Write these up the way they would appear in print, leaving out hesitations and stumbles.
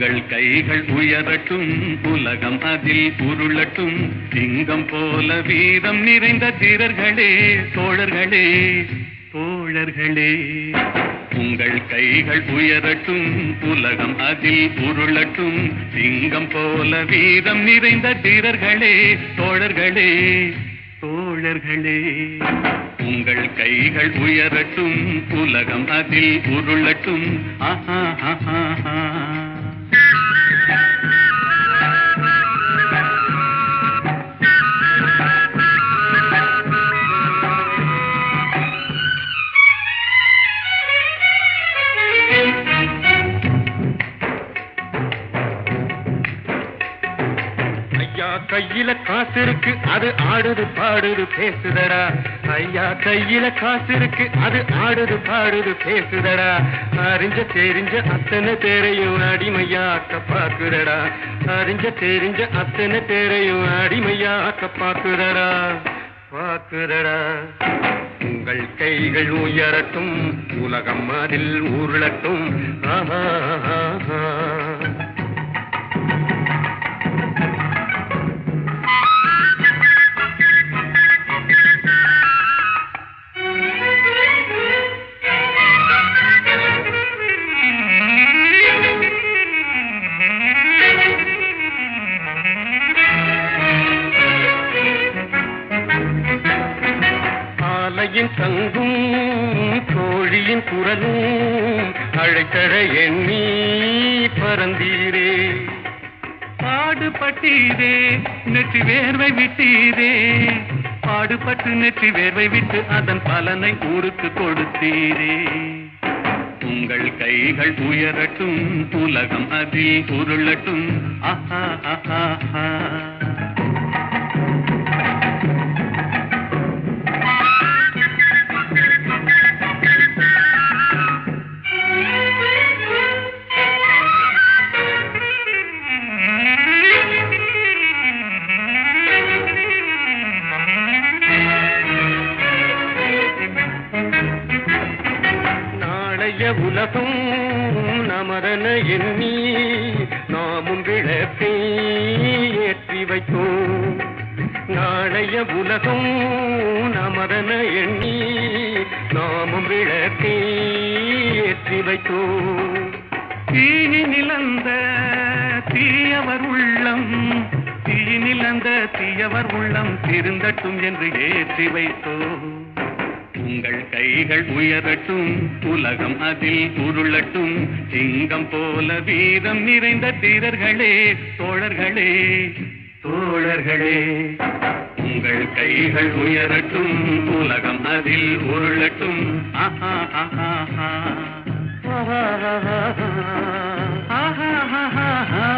உங்கள் கைகள் உயரட்டும், உலகம் அதில் உருளட்டும். சிங்கம் போல வீரம் நிறைந்த தீரர்களே, தோழர்களே, தோழர்களே. உங்கள் கைகள் உயரட்டும், உலகம் அதில் உருளட்டும். சிங்கம் போல வீரம் நிறைந்த தீரர்களே, தோழர்களே, தோழர்களே. உங்கள் கைகள் உயரட்டும், உலகம் அதில் உருளட்டும். ஆஹா ஆஹா ஆஹா. கையில காசு இருக்கு, அது ஆடுது பாடுது பேசுதடா. ஐயா கையில காசு இருக்கு, அது ஆடுது பாடுது பேசுதடா. அறிஞ்ச தெரிஞ்ச அத்தனை பேரையும் அடிமையாக்க பாக்குதடா. அறிஞ்ச தெரிஞ்ச அத்தனை பேரையும் அடிமையாக்க பாக்குதடா, பாக்குதடா. உங்கள் கைகள் உயரட்டும், உலகம் அதில் உருளட்டும். ஆஹா ஆஹா. தங்கும் தோழியின் குரலும் அழைத்தழ எண்ணி பறந்தீரே. பாடுபட்டீரே, நெற்றி வேர்வை விட்டீரே. பாடுபட்டு நெற்றி வேர்வை விட்டு அதன் பலனை ஊருக்கு கொடுத்தீரே. உங்கள் கைகள் உயரட்டும், உலகம் அதில் உருளட்டும். ஆஹா ஆஹா ஆஹா. உலகம் நமதன எண்ணி நாமும் விளக்கை ஏற்றி வைத்தோம். நாளைய உலகம் நமதன எண்ணி நாமும் விளக்கை ஏற்றி வைத்தோம். தீனி நிலந்த தீயவர் உள்ளம், தீ நிலந்த தீயவர் உள்ளம் திருந்தட்டும் என்று ஏற்றி வைத்தோம். உங்கள் கைகள் உயரட்டும், உலகம் அதில் உருளட்டும். சிங்கம் போல வீரம் நிறைந்த தீரர்களே, தோழர்களே, தோழர்களே. உங்கள் கைகள் உயரட்டும், உலகம் அதில் உருளட்டும். ஆஹா ஆஹா ஆஹா. ஆஹா ஆஹா ஆஹா ஆஹா.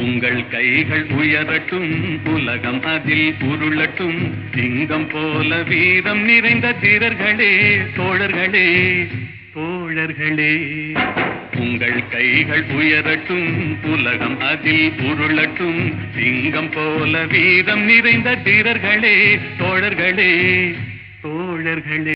உங்கள் கைகள் உயரட்டும், உலகம் அதில் உருளட்டும். சிங்கம் போல வீரம் நிறைந்த தீரர்களே, தோழர்களே, தோழர்களே. உங்கள் கைகள் உயரட்டும், உலகம் அதில் உருளட்டும். சிங்கம் போல வீரம் நிறைந்த தீரர்களே, தோழர்களே, தோழர்களே.